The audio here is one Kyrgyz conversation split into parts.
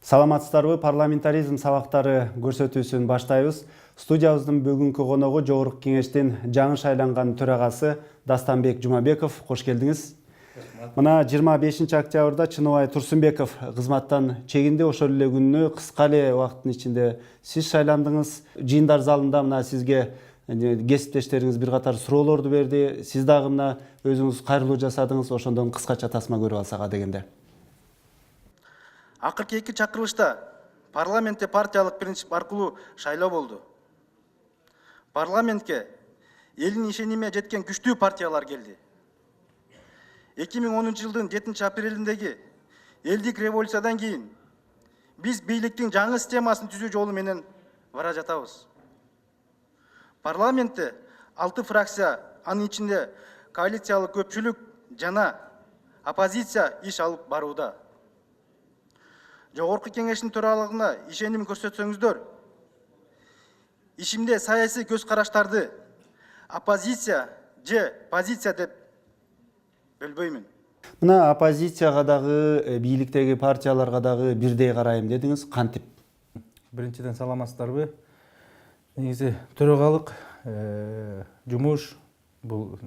Саламатсыздарбы, парламентаризм сабактары көрсөтүүсүн баштайбыз. Студиябыздын бүгүнкү коногу Жогорку Кеңештин жаңы шайланган төрагасы Дастанбек Жумабеков. Кош келдиңиз. Мына 25 октябрда Чыныбай Турсунбеков кызматтан чегинди. Ошол эле күнү кыска эле убакыттын ичинде сиз шайландыңыз. Жыйындар залында мына сизге кесиптештериңиз бир катар суроолорду берди. Сиз дагы мына өзүңүз кайрылуу жасадыңыз. Ошондон кыскача тасма көрүп алсак дегенде. Акыркы эки чакырылышта парламентте партиялык принцип аркылуу шайлоо болду. Парламентке элдин ишенимине жеткен күчтүү партиялар келди. 2010 жылдын 7 апрелиндеги элдик революциядан кийин биз бийликтин жаңы системасын түзүү жолу менен бара жатабыз. Парламентте 6 фракция, анын ичинде коалициялык көпчүлүк жана оппозиция иш алып барууда. Жогорку Кеңештин төралыгына ишеним көрсөтсөңүздөр, ишимде саясий көз караштарды оппозиция же позиция деп бөлбөймүн. Мына оппозицияга дагы, бийликтеги партияларга дагы бирдей карайм дедиңиз. Кантип? Биринчиден саламатсыздарбы? Негизи төрагалык жумуш бул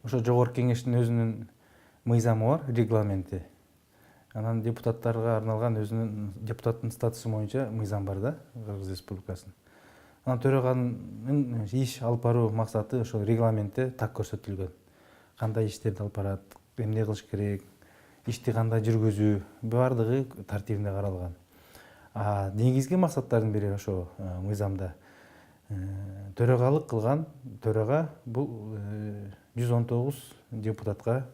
ошо Жогорку Кеңештин өзүнүн мыйзамы бар, регламенти. Анан депутаттарга арналган өзүнүн депутаттын статусу боюнча мыйзам бар да, Кыргыз Республикасынын. Анан төраганын иш алып баруу максаты ошол регламентте так көрсөтүлгөн. Кандай иштерди алып барат, эмне кылыш керек, ишти кандай жүргүзүү, баардыгы тартибинде каралган. Негизги максаттардын бири ошо мыйзамда төрагалык кылган төрага бул 119 депутатка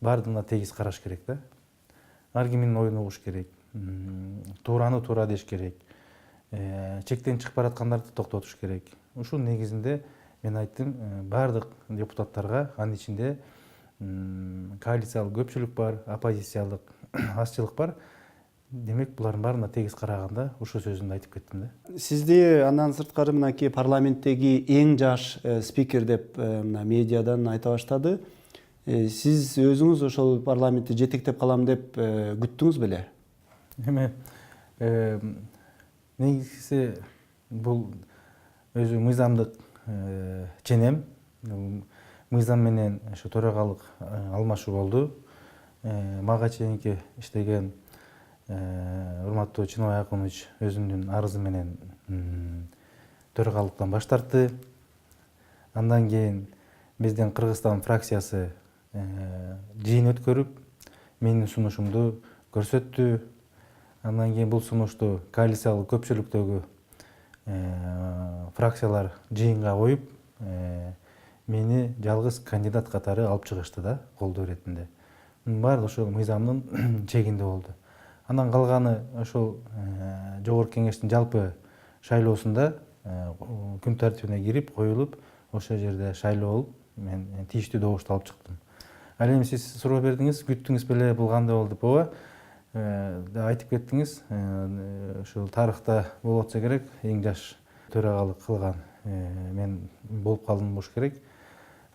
баардыгына тегиз караш керек да. Ар кимдин оюн угуш керек, туураны туура деш керек, чектен чыгып бараткандарды токтотуш керек. Ушул негизинде мен айттым, баардык депутаттарга, анын ичинде коалициялык көпчүлүк бар, оппозициялык азчылык бар. Демек, булардын баарына тегиз караганда ушул сөзүмдү айтып кеттим да. Сизди андан сырткары мынакей парламенттеги эң жаш спикер деп медиадан айта баштады. Сиз өзүңүз ошол парламентти жетектеп калам деп күттүңүз беле? Эме негизи бул өзү мыйзамдык ченем. Мыйзам менен ошо төрагалык алмашуу болду. Мага чейинки иштеген урматтуу Чыныбай Акунович өзүнүн арызы менен төрагалыктан баш тартты. Андан кийин биздин Кыргызстан фракциясы жыйын өткөрүп, менин сунушумду көрсөттү. Андан кийин бул сунушту коалициялык көпчүлүктөгү фракциялар жыйынга коюп, мени жалгыз кандидат катары алып чыгышты да, колдоо иретинде. Баардыгы ошол мыйзамдын чегинде болду. Андан калганы ошол Жогорку Кеңештин жалпы шайлоосунда күн тартибине кирип, коюлуп, ошол жерде шайлоо болуп, мен тийиштүү добушту алып чыктым. Ал эми сиз суроо бердиңиз, күттүңүз беле, бул кандай болду деп, ооба, айтып кеттиңиз. Ушул тарыхта болуп атса керек, эң жаш төрагалык кылган мен болуп калдым болуш керек.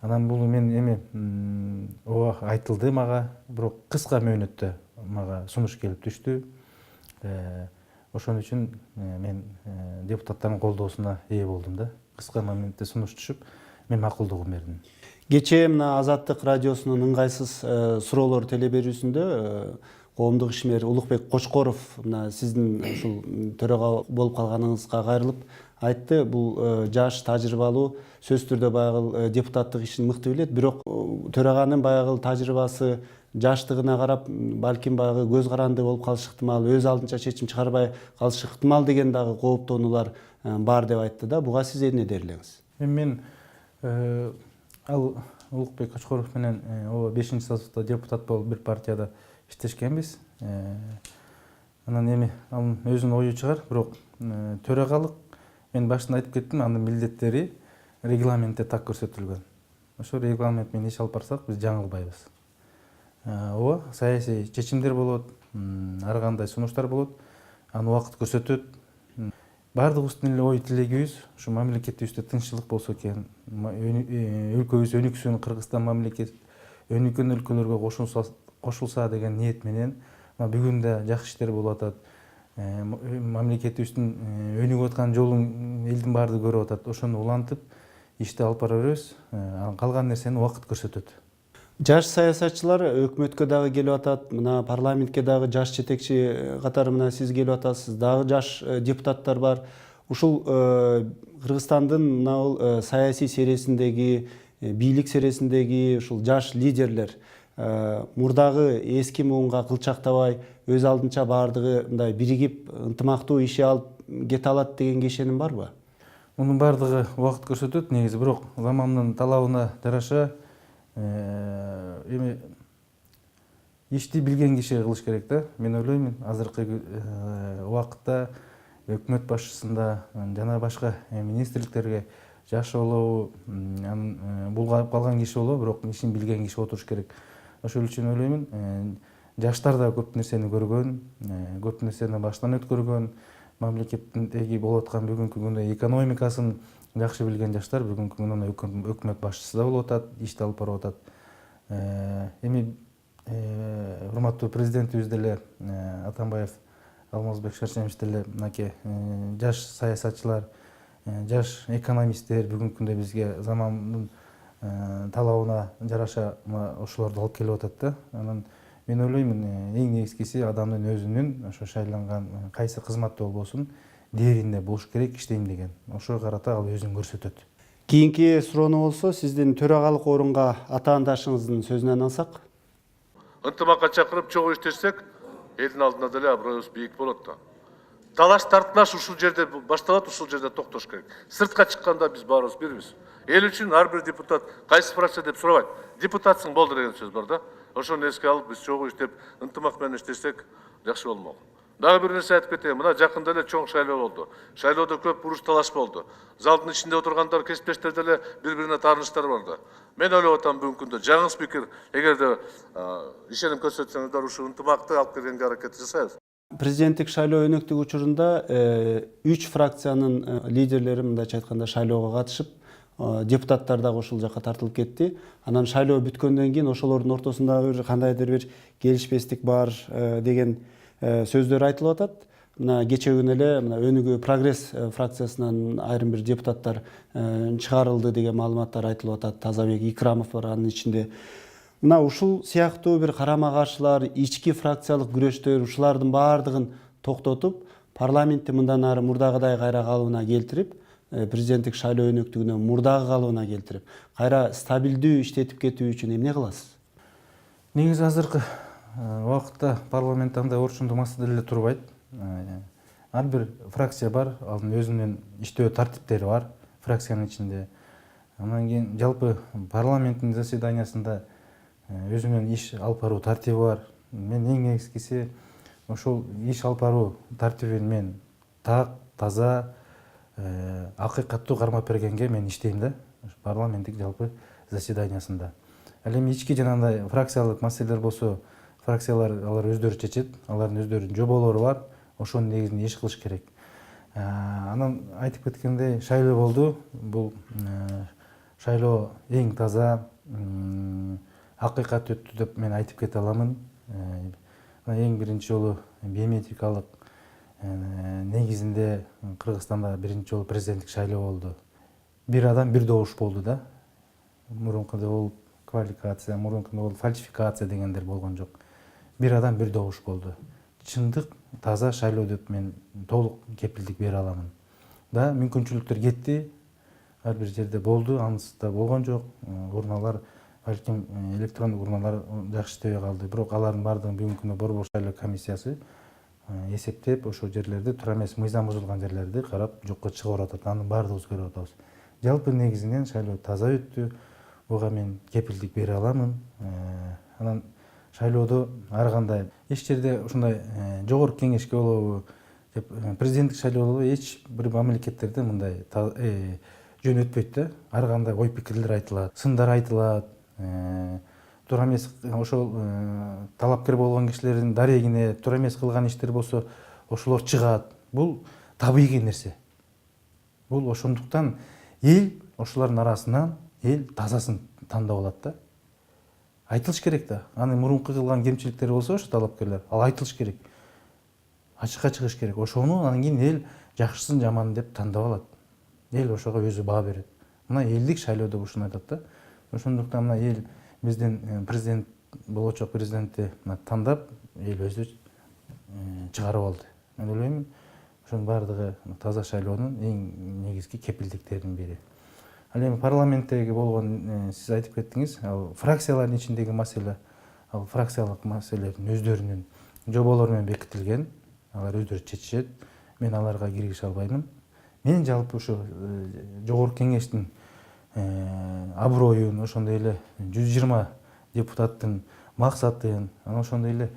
Анан бул мен эми ооба айтылды мага, бирок кыска мөөнөттө мага сунуш келип түштү. Ошон үчүн мен депутаттардын колдоосуна ээ болдум да. Кыска моментте сунуш түшүп, мен макулдугун бердим. Кечээ мына Азаттык радиосунун ыңгайсыз суроолор теле берүүсүндө коомдук ишмер Улукбек Кочкоров мына сиздин ушул төрага болуп калганыңызга кайрылып айтты. Бул жаш, тажрыйбалуу, сөзсүз түрдө баягы депутаттык ишин мыкты билет, бирок төраганын баягы тажрыйбасы, жаштыгына карап, балким баягы көз каранды болуп калышы ыктымал, өз алдынча чечим чыгарбай калышы ыктымал деген дагы кооптонуулар бар деп айтты да. Буга сиз эмне дер элеңиз? Мен ал Улукбек Кочкоров менен 5-созувда депутат болуп бир партияда иштешкенбиз. Анан эми анын өзүнүн ою чыгар, бирок төрагалык мен башында айтып кеттим, анын милдеттери регламентте так көрсөтүлгөн. Ошол регламент менен иш алып барсак, биз жаңылбайбыз. Ооба, саясий чечимдер болот, ар кандай сунуштар болот, аны убакыт көрсөтөт. Баардыгыбыздын эле ой тилегибиз ушу мамлекетибизде тынччылык болсо экен, өлкөбүз өнүксүн, Кыргызстан мамлекет өнүккөн өлкөлөргө кошулса деген ниет менен бүгүн да жакшы иштер болуп атат. Мамлекетибиздин өнүгүп аткан жолун элдин баардыгы көрүп атат. Ошону улантып ишти алып бара беребиз. Калган нерсени убакыт көрсөтөт. Жаш саясатчылар өкмөткө дагы келип атат, мына парламентке дагы жаш жетекчи катары мына сиз келип атасыз, дагы жаш депутаттар бар. Ушул Кыргызстандын мына саясий сересиндеги, бийлик сересиндеги ушул жаш лидерлер мурдагы эски муунга кылчактабай, өз алдынча баардыгы мындай биригип, ынтымактуу иш алып кете алат деген ишеним барбы? Мунун баардыгы убакыт көрсөтөт негизи, бирок замандын талабына жараша эми ишти билген киши кылыш керек да. Мен ойлоймун, азыркы убакытта өкмөт башчысында жана башка министрликтерге жаш болобу, булгап калган киши болобу, бирок ишин билген киши отуруш керек. Ошол үчүн ойлоймун, жаштар да көп нерсени көргөн, көп нерсени баштан өткөргөн, мамлекеттеги болуп аткан бүгүнкү күндө экономикасын жакшы билген жаштар бүгүнкү күндө өкмөт башчысы да болуп атат, ишти алып барып атат. Эми урматтуу президентибиз деле Атамбаев Алмазбек Шаршемович деле мынакей жаш саясатчылар, жаш экономисттер бүгүнкү күндө бизге замандын талабына жараша ошолорду алып келип атат да. Анан мен ойлоймун, эң негизгиси адамдын өзүнүн ошо шайланган кайсы кызматта болбосун дээринде болуш керек, иштейм деген. Ошого карата ал өзүн көрсөтөт. Кийинки суроону болсо, сиздин төрагалык орунга атаандашыңыздын сөзүнөн алсак. Ынтымакка чакырып чогуу иштесек, элдин алдында деле аброюбуз бийик болот да. Талаш тартлаш ушул жерде башталат, ушул жерде токтош керек. Сыртка чыкканда биз баарыбыз бирбиз. Эл үчүн ар бир депутат кайсы фракция деп сурабайт. Депутатсың болду деген сөз бар да. Ошону эске алып биз чогуу иштеп, ынтымак менен иштесек жакшы болмок. Дагы бир нерсе айтып кетейин. Мына жакында эле чоң шайлоо болду. Шайлоодо көп уруш талаш болду. Залдын ичинде отургандар, кесиптештер деле бири-бирине тааныштар бар да. Мен ойлоп атам, бүгүнкү күндө жаңы спикер, эгерде ишеним көрсөтсөңүздөр, ушу ынтымакты алып келгенге аракет жасайбыз. Президенттик шайлоо өнөктүк учурунда 3 фракциянын лидерлери мындайча айтканда шайлоого катышып, депутаттар дагы ушул жака тартылып кетти. Анан шайлоо бүткөндөн кийин ошолордун ортосунда кандайдыр бир келишпестик бар деген сөздөр айтылып атат. Мына кечээ күнү эле мына өнүгүү прогресс фракциясынан айрым бир депутаттар чыгарылды деген маалыматтар айтылып атат. Тазабек Икрамов бар анын ичинде. Мына ушул сыяктуу бир карама каршылар, ички фракциялык күрөштөр, ушулардын баардыгын токтотуп, парламентти мындан ары мурдагыдай кайра калыбына келтирип, президенттик шайлоо өнөктүгүнө мурдагы калыбына келтирип, кайра стабилдүү иштетип кетүү үчүн эмне кыласыз? Негизи азыркы убакытта парламент андай орчундуу маселе деле турбайт. Ар бир фракция бар, анын өзүнүн иштөө тартиптери бар фракциянын ичинде. Андан кийин жалпы парламенттин заседаниясында өзүнүн иш алып баруу тартиби бар. Мен эң негизгиси ошол иш алып баруу тартибин мен так, таза, акыйкаттуу кармап бергенге мен иштейм да, парламенттик жалпы заседаниясында. Ал эми ички жанагындай фракциялык маселелер болсо, фракциялар алар өздөрү чечет, алардын өздөрүнүн жоболору бар, ошонун негизинде иш кылыш керек. Анан айтып кеткендей, шайлоо болду. Бул шайлоо эң таза, акыйкат өттү деп мен айтып кете аламын. Эң биринчи жолу биометрикалык негизинде Кыргызстанда биринчи жолу президенттик шайлоо болду. Бир адам бир добуш болду да. Мурункуда болуп квалификация, мурункуда болуп фальсификация дегендер болгон жок. Бир адам бир добуш болду. Чындык таза шайлоо деп мен толук кепилдик бере аламын. Да, мүмкүнчүлүктөр кетти. Ар бир жерде болду, анысында болгон жок. Урналар, балким электрондук урналар жакшы иштебей калды. Бирок алардын баардыгын бүгүнкү күндө Борбор шайлоо комиссиясы эсептеп, ошол жерлерди, туура эмес мыйзам бузулган жерлерди карап жокко чыгарып атат. Анын баардыгыбыз көрүп атабыз. Жалпы негизинен шайлоо таза өттү. Буга мен кепилдик бере аламын. Анан шайлоодо ар кандай эч жерде ушундай жогорку кеңешке болобу, президенттик шайлоо болобу, эч бир мамлекеттерде мындай жөн өтпөйт да. Ар кандай ой пикирлер айтылат, сындар айтылат. туура эмес ошол талапкер болгон кишилердин дарегине туура эмес кылган иштер болсо ошолор чыгат. Бул табигый нерсе. Бул ошондуктан эл ошолордун арасынан эл тазасын тандап алат да. Айтылыш керек да. Аны мурунку кылган кемчиликтери болсо ошо талапкерлер, ал айтылыш керек. Ачыкка чыгыш керек. Ошону анан кийин эл жакшысын жаманын деп тандап алат. Эл ошого өзү баа берет. Мына элдик шайлоодо ушуну айтат да. Ошондуктан мына эл биздин президент болочок президентти тандап, эл өзү чыгарып алды. Мен ойлойм, ошонун баардыгы таза шайлоонун эң негизги кепилдиктеринин бири. Ал эми парламенттеги болгон сиз айтып кеттиңиз, ал фракциялардын ичиндеги маселе, ал фракциялык маселелердин өздөрүнүн жоболору менен бекитилген, алар өздөрү чечишет. Мен аларга киргише албаймын. Мен жалпы ушу жогорку кеңештин аброюн, ошондой эле 120 депутаттын максатын, анан ошондой эле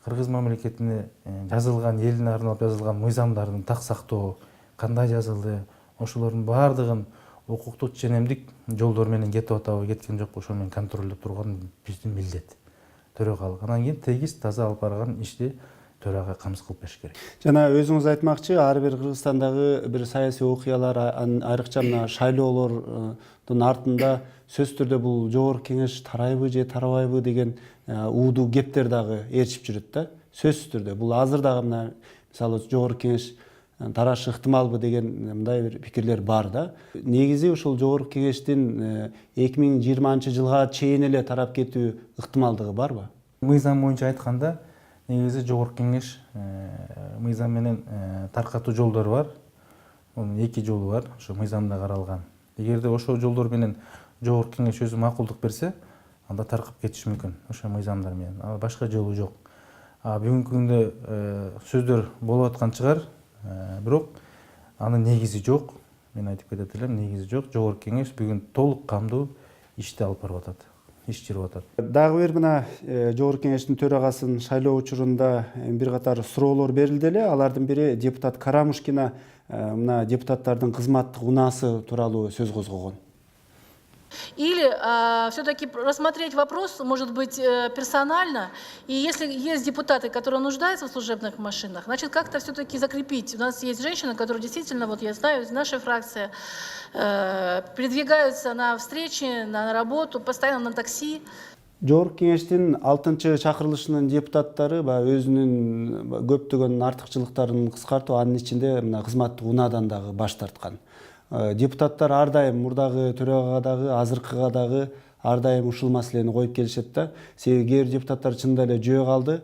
кыргыз мамлекетине жазылган, элине арналып жазылган мыйзамдардын так сактоо, кандай жазылды, ошолордун баардыгын укуктук ченемдик жолдор менен кетип атабы, кеткен жокпу, ошол менен контролдоп турган биздин милдет. Төрагалык. Анан кийин тегиз таза алып барган ишти төрага камсыз кылып бериш керек. Жана өзүңүз айтмакчы, ар бир Кыргызстандагы бир саясий окуялар, айрыкча мына шайлоолордун артында сөзсүз түрдө бул жогорку кеңеш тарайбы же тарабайбы деген уудуу кептер дагы ээрчип жүрөт да. Сөзсүз түрдө бул азыр дагы мына мисалы жогорку кеңеш тарашы ыктымалбы деген мындай бир пикирлер бар да. Негизи ушул жогорку кеңештин 2020-жылга чейин эле тарап кетүү ыктымалдыгы барбы? Мыйзам боюнча айтканда, негизи жогорку кеңеш мыйзам менен таркатуу жолдору бар. Онун 2 жолу бар, ошо мыйзамда каралган. Эгерде ошол жолдор менен жогорку кеңеш өзү макулдук берсе, анда таркап кетиш мүмкүн, ошо мыйзамдар менен. Ал башка жолу жок. Бүгүнкү күндө сөздөр болуп аткан чыгар, бирок анын негизи жок. Мен айтып кетет элем, негизи жок. Жогорку кеңеш бүгүн толук камдуу ишти алып барып атат. Иш жүрүп атат. Дагы бир мына жогорку кеңештин төрагасын шайлоо учурунда бир катар суроолор берилди эле. Алардын бири депутат Карамушкина мына депутаттардын кызматтык унаасы тууралуу сөз козгогон. Или все-таки рассмотреть вопрос, может быть, персонально. И если есть депутаты, которые нуждаются в служебных машинах, значит, как-то все-таки закрепить. У нас есть женщины, которые действительно, вот я знаю, из нашей фракции, передвигаются на встречи, на работу, постоянно на такси. Жогорку кеңештин 6-чакырылышынын депутаттары өзүнүн көптөгөн артыкчылыктарын кыскартуу, анын ичинде мына кызматтык унаадан дагы баш тарткан. Депутаттар ар дайым мурдагы төрагага дагы, азыркыга дагы ар дайым ушул маселени коюп келишет да. Себеби кээ бир депутаттар чындап эле жөө калды,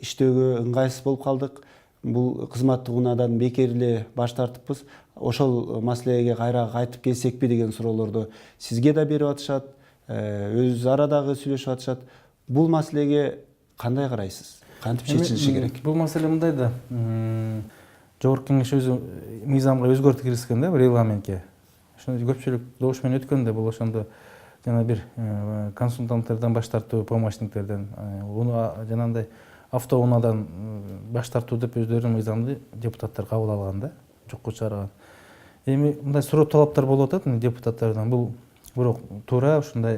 иштөөгө ыңгайсыз болуп калдык. Бул кызматтык унаадан бекер эле баш тартыппыз. Ошол маселеге кайра кайтып келсекпи деген суроолорду сизге да берип атышат, өз ара дагы сүйлөшүп атышат. Бул маселеге кандай карайсыз? Кантип чечилиши керек? Бул маселе мындай да. Жогорку кеңеш өзү мыйзамга өзгөртүү киргизген да, регламентке. Ошондо көпчүлүк добуш менен өткөндө бул ошондо жана бир консультанттардан баш тартуу, помощниктерден, жанагындай автоунаадан баш тартуу деп өздөрүнүн мыйзамды депутаттар кабыл алган да, жокко чыгарган. Эми мындай суроо талаптар болуп атат депутаттардан. Бул бирок туура ушундай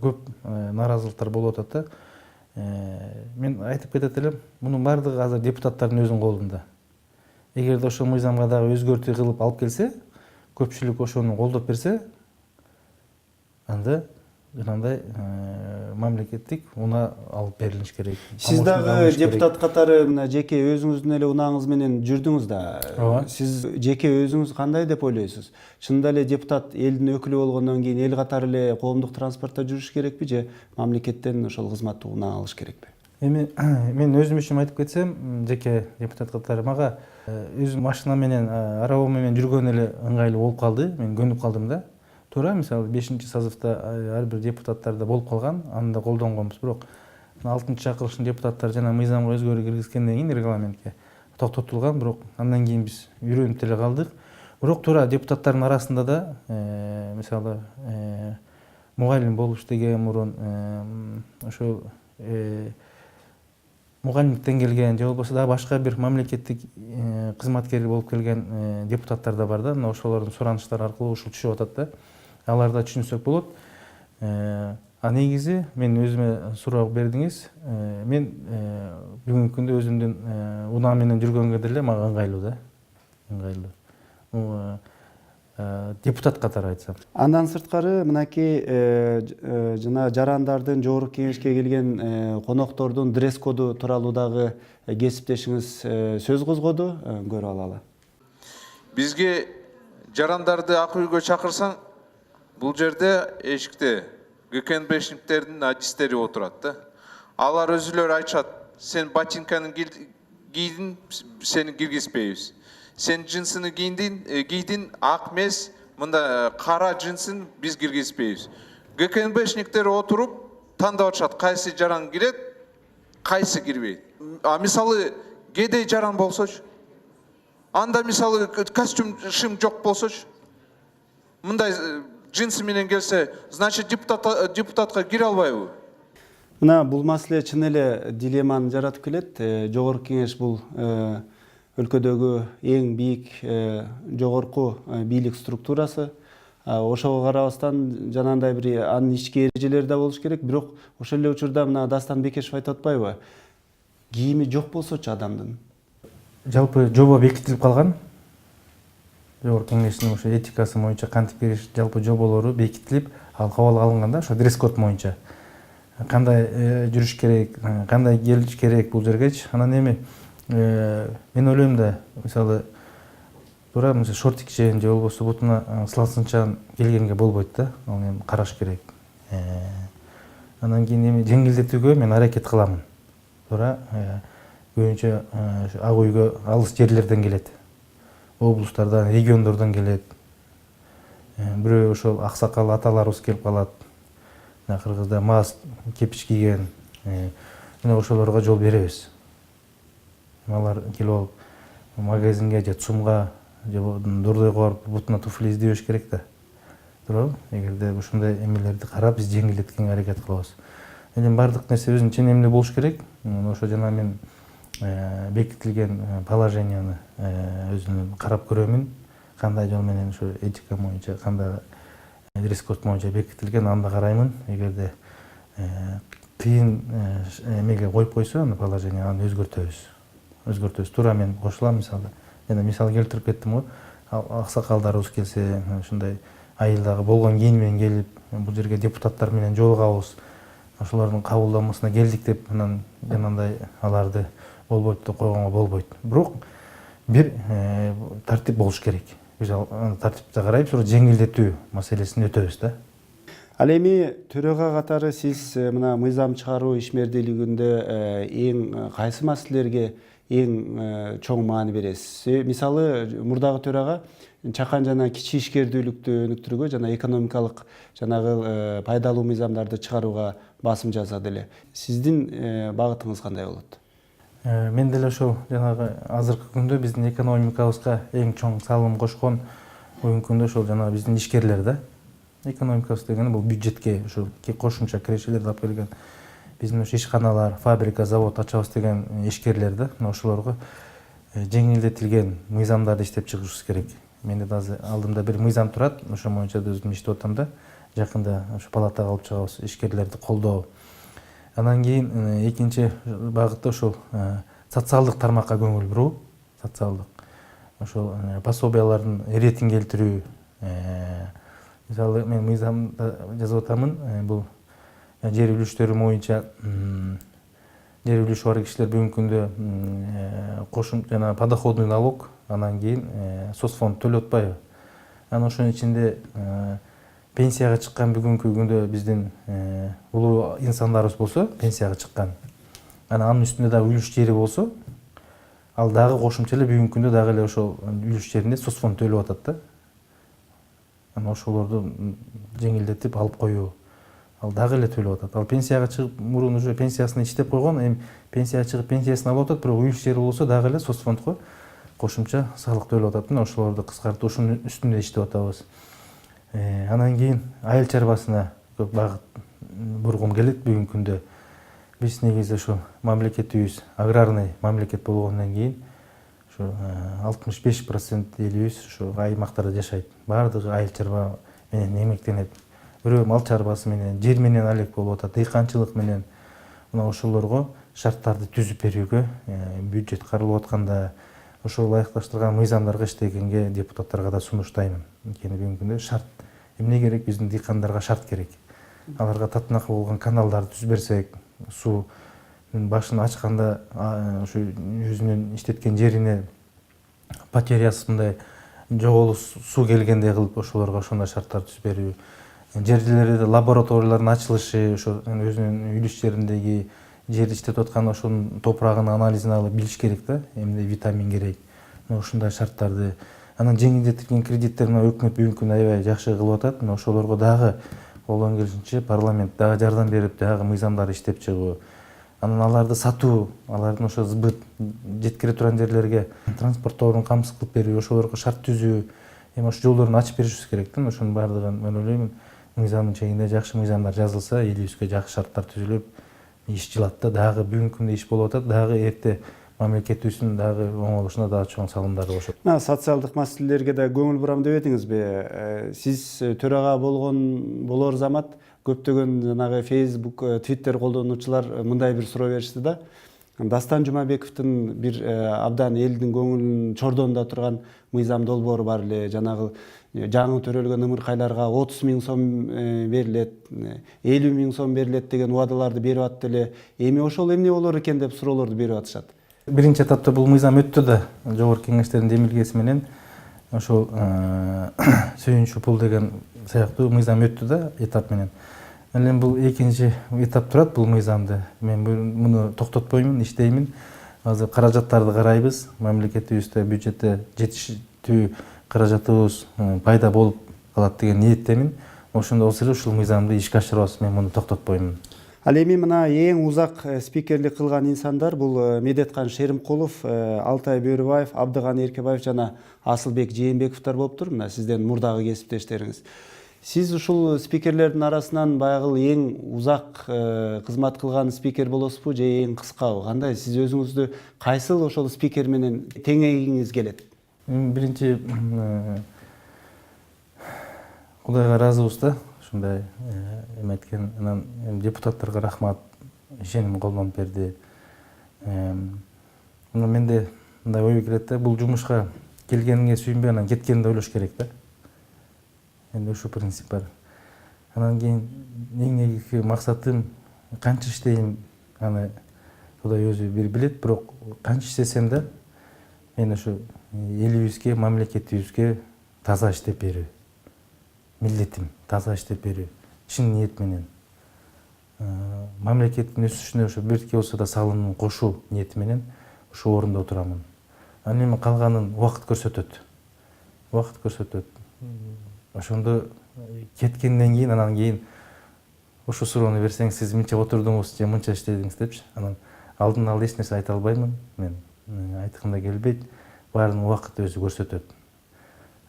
көп нааразылыктар болуп атат да. Мен айтып кетет элем, мунун баардыгы азыр депутаттардын өзүнүн колунда. Эгерде ошол мыйзамга дагы өзгөртүү кылып алып келсе, көпчүлүк ошону колдоп берсе, анда жанагындай мамлекеттик унаа алып берилиш керек. Сиз дагы депутат катары мына жеке өзүңүздүн эле унааңыз менен жүрдүңүз да. Сиз жеке өзүңүз кандай деп ойлойсуз? Чынында эле депутат элдин өкүлү болгондон кийин эл катары эле коомдук транспортто жүрүш керекпи же мамлекеттен ошол кызматтык унаа алыш керекпи? Эми мен өзүм үчүн айтып кетсем, жеке депутат катары мага өзүм машина менен, арабам менен жүргөн эле ыңгайлуу болуп калды. Мен көнүп калдым да. Туура, мисалы 5-созывда ар бир депутаттарда болуп калган, аны да колдонгонбуз. Бирок 6-чакырылыштын депутаттары жана мыйзамга өзгөрүү киргизгенден кийин регламентке токтотулган, бирок андан кийин биз үйрөнүп деле калдык. Бирок туура депутаттардын арасында да мисалы мугалим болуп иштеген мурун ошол мугалимдиктен келген же болбосо да башка бир мамлекеттик кызматкер болуп келген депутаттар да бар да. Мына ошолордун сураныштары аркылуу ушул түшүп атат да. Аларда түшүнсөк болот. негизи мен өзүмө суроо бердиңиз. Мен бүгүнкү күндө өзүмдүн унаам менен жүргөнгө деле мага ыңгайлуу да. Ыңгайлуу. Депутат катары айтсам. Андан сырткары мынакей жана жарандардын жогорку кеңешке келген коноктордун дресс-коду тууралуу дагы кесиптешиңиз сөз козгоду. Көрүп алалы. Бизге жарандарды ак үйгө чакырсаң, бул жерде эшикте ГКНБшниктердин адистери отурат да. Алар өзүлөрү айтышат, сен ботинканы кийдиң, сени киргизбейбиз. Сен джинсыны кийдиң, ак эмес, мында кара джинсын биз киргизбейбиз. ГКНБшниктер отуруп тандап атышат, кайсы жаран кирет, кайсы кирбейт. Мисалы кедей жаран болсочу, анда мисалы костюм шым жок болсочу, мындай джинсы менен келсе, значит депутатка кире албайбы? Мына бул маселе чын эле дилемманы жаратып келет. Жогорку кеңеш бул өлкөдөгү эң бийик жогорку бийлик структурасы. Ошого карабастан жанагындай бир анын ички эрежелери да болуш керек, бирок ошол эле учурда мына Дастан Бекешев айтып атпайбы? Кийими жок болсочу адамдын. Жалпы жоба бекитилип калган. Жогорку кеңештин ошо этикасы боюнча кантип кириш жалпы жоболору бекитилип, ал кабыл алынганда ошо дресс-код боюнча кандай жүрүш керек, кандай келиш керек бул жергечи. Анан эми мен ойлойм да, мисалы туура шортик же болбосо бутуна слансынчан келгенге болбойт да. Ал эми караш керек. Анан кийин эми жеңилдетүүгө мен аракет кыламын. Туура көбүнчө ак үйгө алыс жерлерден келет. Облустардан, региондордон келет. Бирөө ошол аксакал аталарыбыз келип калат. Кыргызда мас кепич кийген. Мына ошолорго жол беребиз. Алар келип алып магазинге же ЦУМга же дордойго барып бутуна туфли издебеш керек да. Туурабы? Эгерде ушундай эмелерди карап биз жеңилдеткенге аракет кылабыз. Эми бардык нерсе өзүнчө эмне болуш керек. Ошо жана мен бекитилген положенияны өзүнүн карап көрөмүн. Кандай жол менен ушу этика боюнча, кандай дресс-код боюнча бекитилген, анда караймын. Эгерде кыйын эмеге коюп койсо, аны положение аны өзгөртөбүз. Туура мен кошулам мисалы. Жана мисал келтирип кеттим го. Аксакалдарыбыз келсе, ушундай айылдагы болгон кийин менен келип, бул жерге депутаттар менен жолугабыз. Ошолордун кабылдамасына келдик деп, анан жанагындай аларды болбойт деп койгонго болбойт. Бирок бир тартип болуш керек. Биз аны тартипте карайбыз, жеңилдетүү маселесин өтөбүз да. Ал эми төрага катары сиз мына мыйзам чыгаруу ишмердүүлүгүндө эң кайсы маселелерге эң чоң маани бересиз? Мисалы мурдагы төрага чакан жана кичи ишкердүүлүктү өнүктүрүүгө жана экономикалык жанагы пайдалуу мыйзамдарды чыгарууга басым жасады эле. Сиздин багытыңыз кандай болот? Мен деле ошол жанагы азыркы күндө биздин экономикабызга эң чоң салым кошкон бүгүнкү күндө ошол жанагы биздин ишкерлер да. Экономикабыз дегени бул бюджетке ошол кошумча кирешелерди алып келген биздин ошо ишканалар, фабрика, завод ачабыз деген ишкерлер да. Ошолорго жеңилдетилген мыйзамдарды иштеп чыгышыбыз керек. Менде да алдымда бир мыйзам турат, ошо боюнча өзүм иштеп атам да. Жакында ошо палатага алып чыгабыз ишкерлерди колдоо. Анан кийин экинчи багытта ошол социалдык тармакка көңүл буруу, социалдык. Ошол пособиялардын иретин келтирүү. Мисалы мен мыйзамда жазып атамын, бул жер үлүштөрү боюнча жер үлүшү бар кишилер бүгүнкү күндө кошум жана подоходный налог, анан кийин соцфонд төлөп атпайбы. Анан ошонун ичинде пенсияга чыккан бүгүнкү күндө биздин улуу инсандарыбыз болсо, пенсияга чыккан. Анын үстүндө дагы үлүш жери болсо, ал дагы кошумча эле бүгүнкү күндө дагы эле ошол үлүш жеринде соцфонд төлөп атат да. Анан ошолорду жеңилдетип алып коюу. Ал дагы эле төлөп атат. Ал пенсияга чыгып мурун уже пенсиясын иштеп койгон, эми пенсияга чыгып пенсиясын алып атат, бирок үлүш жери болсо дагы эле соцфондко кошумча салык төлөп атат. Мына ошолорду кыскартып, ушунун үстүндө иштеп атабыз. Анан кийин айыл чарбасына көп багыт бургум келет бүгүнкү күндө. Биз негизи ошо мамлекетибиз аграрный мамлекет болгондон кийин ошо 65% элибиз ошо аймактарда жашайт. Баардыгы айыл чарба менен эмгектенет. бирөө мал чарбасы менен, жер менен алек болуп атат, дыйканчылык менен мына ошолорго шарттарды түзүп берүүгө бюджет каралып атканда ошол ылайыкташтырган мыйзамдарга иштегенге депутаттарга да сунуштаймын. Анткени бүгүнкү күндө шарт эмне керек? Биздин дыйкандарга шарт керек. Аларга татынакы болгон каналдарды түзүп берсек, суу башын ачканда ушу өзүнүн иштеткен жерине потерясы мындай жоголуу суу келгендей кылып ошолорго ошондой шарттар түзүп берүү, жерлерде лабораториялардын ачылышы, ошо өзүнүн үлүш жериндеги жерди иштетип аткан ошонун топурагынын анализин алып билиш керек да, эмне витамин керек. Ушундай шарттарды анан жеңилдетилген кредиттер өкмөт бүгүнкү күндө аябай жакшы кылып атат. Ошолорго дагы колдон келишинче парламент дагы жардам берип, дагы мыйзамдар иштеп чыгуу. Анан аларды сатуу, алардын ошо сбыт жеткире турган жерлерге транспортторун камсыз кылып берүү, ошолорго шарт түзүү, эми ошо жолдорун ачып беришибиз керек да. Ошонун баардыгын мен ойлойм, мыйзамдын чегинде жакшы мыйзамдар жазылса, элибизге жакшы шарттар түзүлүп, иш жылат да, дагы бүгүнкү күндө иш болуп атат, дагы эрте мамлекетибиздин дагы оңолушуна дагы чоң салымдар болушат. Социалдык маселелерге да көңүл бурам деп эдиңизби? Сиз төрага болор замат көптөгөн жанагы Facebook, Twitter колдонуучулар мындай бир суроо беришти да. Дастан Жумабековдун бир абдан элдин көңүлүн чордонда турган мыйзам долбоору бар эле. Жанагы жаңы төрөлгөн ымыркайларга 30 000 сом берилет, 50 000 сом берилет деген убадаларды берип атты эле. Эми ошол эмне болор экен деп суроолорду берип атышат. Биринчи этапта бул мыйзам өттү да, жогорку кеңештердин демилгеси менен ошол сүйүнчү пул деген сыяктуу мыйзам өттү да, этап менен. Анан бул экинчи этап турат бул мыйзамды. Мен муну токтотпоймун, иштеймин. Азыр каражаттарды карайбыз. Мамлекетибизде бюджетте жетиштүү каражатыбыз пайда болуп калат деген ниеттемин. Ошондо болсо эле ушул мыйзамды ишке ашырабыз. Мен муну токтотпоймун. Ал эми мына эң узак спикерлик кылган инсандар бул Медеткан Шеримкулов, Алтай Бөрүбаев, Абдыганы Эркебаев жана Асылбек Жээнбековдор болуптур. Мына сиздин мурдагы кесиптештериңиз. Сиз ушул спикерлердин арасынан баягы эң узак кызмат кылган спикер болосузбу же эң кыскабы? Кандай сиз өзүңүздү кайсыл ошол спикер менен теңегиңиз келет? Биринчи Кудайга ыраазыбыз да. Ушундай эме айткен, анан депутаттарга рахмат, ишеним колдонуп берди. Менде мындай ой келет да, бул жумушка келгениңе сүйүнбөй, анан кеткенди ойлош керек да. Менде ушул принцип бар. Анан кийин эң негизги максатым канча иштейм, аны Кудай өзү билет, бирок канча иштесем да, мен ошо элибизге, мамлекетибизге таза иштеп берүү. Милдетим таза иштеп берүү, чын ниет менен. Мамлекеттин өсүшүнө ошо бирке болсо да салымын кошуу ниети менен ошо орунда отурамын. Анан эми калганын убакыт көрсөтөт. Убакыт көрсөтөт. Ошондо кеткенден кийин, анан кийин ошо суроону берсең, сиз мынча отурдуңуз же мынча иштедиңиз депчи. Анан алдын ала эч нерсе айта албаймын. Мен айткым да келбейт. Баарын убакыт өзү көрсөтөт.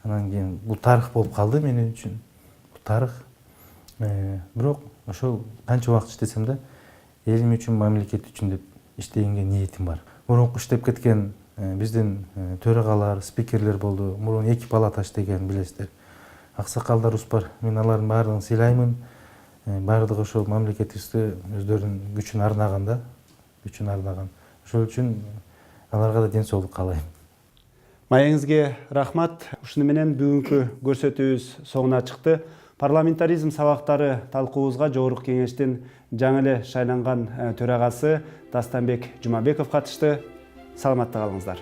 Анан кийин бул тарых болуп калды мен үчүн. Бул тарых. Бирок ошол канча убакыт иштесем да, элим үчүн, мамлекет үчүн деп иштегенге ниетим бар. Мурунку иштеп кеткен биздин төрагалар, спикерлер болду. Мурун 2 палата иштеген билесиздер. Аксакалдарыбыз бар. Мен алардын баардыгын сыйлаймын. Баардыгы ошол мамлекетибизге өздөрүнүн күчүн арнаган да, күчүн арнаган. Ошол үчүн аларга да ден соолук каалайм. Маегиңизге рахмат. Ушуну менен бүгүнкү көрсөтүүбүз соңуна чыкты. Парламентаризм сабактары талкуубузга жогорку кеңештин жаңы эле шайланган төрагасы Дастанбек Жумабеков катышты. Саламатта калыңыздар.